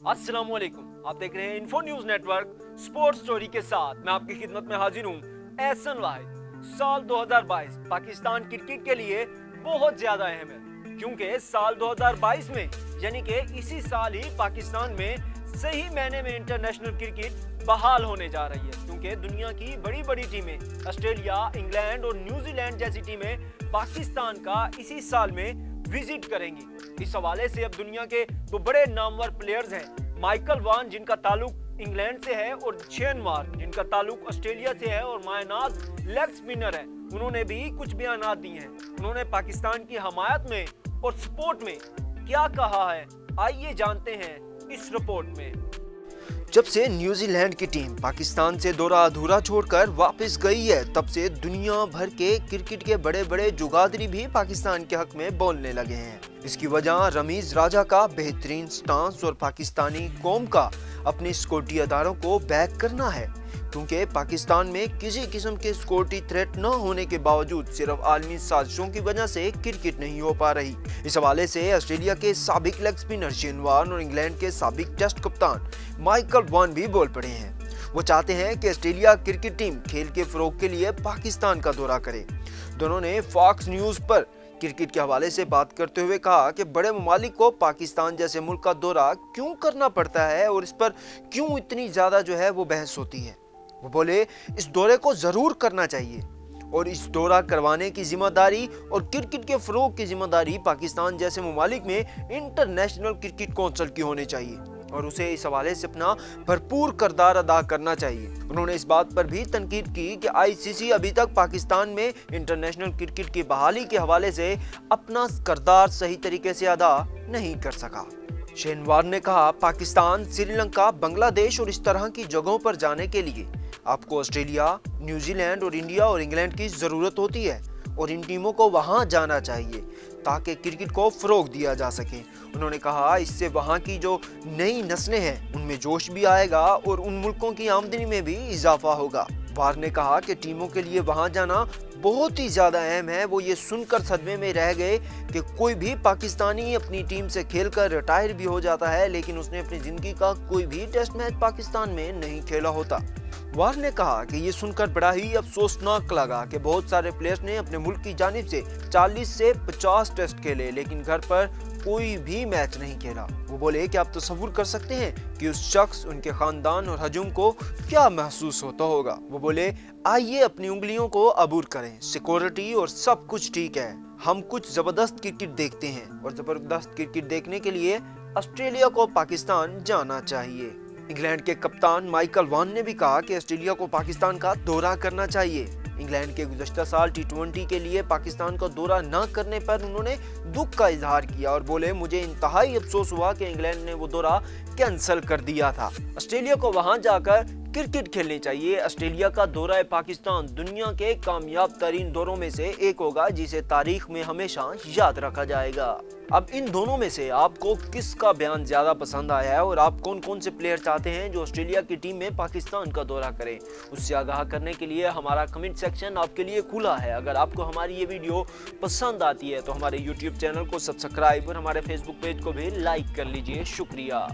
अस्सलाम वालेकुम, आप देख रहे हैं info news network sports story के साथ। मैं आपकी खिदमत में हाजिर हूँ एहसन वाहिद। साल 2022 पाकिस्तान क्रिकेट के लिए बहुत ज्यादा अहम है, क्योंकि साल 2022 में यानी कि इसी साल ही पाकिस्तान में सही मायने में इंटरनेशनल क्रिकेट बहाल होने जा रही है। क्योंकि दुनिया की बड़ी बड़ी टीमें ऑस्ट्रेलिया, इंग्लैंड और न्यूजीलैंड जैसी टीमें पाकिस्तान का इसी साल में विजिट करेंगी। इस हवाले से अब दुनिया के दो बड़े नामवर प्लेयर्स हैं, माइकल वॉन जिनका ताल्लुक इंग्लैंड से है और शेन वॉर्न जिनका ताल्लुक ऑस्ट्रेलिया से है, और मायनाज लेग स्पिनर है, उन्होंने भी कुछ बयानात दिए हैं। उन्होंने पाकिस्तान की हमायत में और सपोर्ट में क्या कहा है, आइए जानते हैं इस रिपोर्ट में। जब से न्यूजीलैंड की टीम पाकिस्तान से दौरा अधूरा छोड़कर वापस गई है, तब से दुनिया भर के क्रिकेट के बड़े बड़े जुगादरी भी पाकिस्तान के हक में बोलने लगे हैं। इसकी वजह रमीज राजा का बेहतरीन स्टांस और पाकिस्तानी कौम का अपने सिक्योरिटी अदारों को बैक करना है, क्योंकि पाकिस्तान में किसी किस्म के सिक्योरिटी थ्रेट न होने के बावजूद सिर्फ आलमी साजिशों की वजह से क्रिकेट नहीं हो पा रही। इस हवाले से ऑस्ट्रेलिया के साबिक लेग स्पिनर शेन वॉर्न और इंग्लैंड के साबिक टेस्ट कप्तान माइकल वॉन भी बोल पड़े हैं। वो चाहते हैं कि ऑस्ट्रेलिया क्रिकेट टीम खेल के फरोग के लिए पाकिस्तान का दौरा करे। दोनों ने फॉक्स न्यूज पर क्रिकेट के हवाले से बात करते हुए कहा कि बड़े ममालिक को पाकिस्तान जैसे मुल्क का दौरा क्यों करना पड़ता है और इस पर क्यों इतनी ज्यादा वो बहस होती है। वो बोले इस दौरे को जरूर करना चाहिए और इस दौरा करवाने की जिम्मेदारी और क्रिकेट के फरोग की जिम्मेदारी पाकिस्तान जैसे ममालिक में इंटरनेशनल क्रिकेट काउंसिल की होनी चाहिए और उसे इस हवाले से अपना भरपूर किरदार अदा करना चाहिए। उन्होंने इस बात पर भी तनकीद की कि आईसीसी अभी तक पाकिस्तान में इंटरनेशनल क्रिकेट की बहाली के हवाले से अपना किरदार सही तरीके से अदा नहीं कर सका। शेन वॉर्न ने कहा, पाकिस्तान, श्रीलंका, बांग्लादेश और इस तरह की जगहों पर जाने के लिए आपको ऑस्ट्रेलिया, न्यूजीलैंड और इंडिया और इंग्लैंड की जरूरत होती है और इन टीमों को वहां जाना चाहिए ताकि क्रिकेट को फरोग दिया जा सके। उन्होंने कहा, इससे वहां की जो नई नस्लें हैं उनमें जोश भी आएगा और उन मुल्कों की आमदनी में भी इजाफा होगा। वॉर्न ने कहा कि टीमों के लिए वहां जाना बहुत ही ज्यादा अहम है। वो ये सुनकर सदमे में रह गए कि कोई भी पाकिस्तानी अपनी टीम से खेलकर रिटायर भी हो जाता है, लेकिन उसने अपनी जिंदगी का कोई भी टेस्ट मैच पाकिस्तान में नहीं खेला होता। वॉर्न ने कहा कि ये सुनकर बड़ा ही अफसोसनाक लगा कि बहुत सारे प्लेयर्स ने अपने मुल्क की जानिब से 40 से 50 टेस्ट खेले, लेकिन घर पर कोई भी मैच नहीं खेला। वो बोले कि आप तसव्वुर कर सकते हैं कि उस शख्स, उनके खानदान और हजूम को क्या महसूस होता होगा। वो बोले, आइए अपनी उंगलियों को अबूर करें, सिक्योरिटी और सब कुछ ठीक है, हम कुछ जबरदस्त क्रिकेट देखते हैं और जबरदस्त क्रिकेट देखने के लिए ऑस्ट्रेलिया को पाकिस्तान जाना चाहिए। इंग्लैंड के कप्तान माइकल वॉन ने भी कहा कि ऑस्ट्रेलिया को पाकिस्तान का दौरा करना चाहिए। इंग्लैंड के गुज़श्ता साल T20 के लिए पाकिस्तान का दौरा न करने पर उन्होंने दुख का इजहार किया और बोले, मुझे इंतहाई अफसोस हुआ कि इंग्लैंड ने वो दौरा कैंसिल कर दिया था। ऑस्ट्रेलिया को वहां जाकर क्रिकेट खेलनी चाहिए। ऑस्ट्रेलिया का दौरा पाकिस्तान दुनिया के कामयाब तरीन दौरों में से एक होगा, जिसे तारीख में हमेशा याद रखा जाएगा। अब इन दोनों में से आपको किसका बयान ज्यादा पसंद आया है और आप कौन कौन से प्लेयर चाहते हैं जो ऑस्ट्रेलिया की टीम में पाकिस्तान का दौरा करें, उससे आगाह करने के लिए हमारा कमेंट सेक्शन आपके लिए खुला है। अगर आपको हमारी ये वीडियो पसंद आती है तो हमारे YouTube चैनल को सब्सक्राइब और हमारे Facebook पेज को भी लाइक कर लीजिए। शुक्रिया।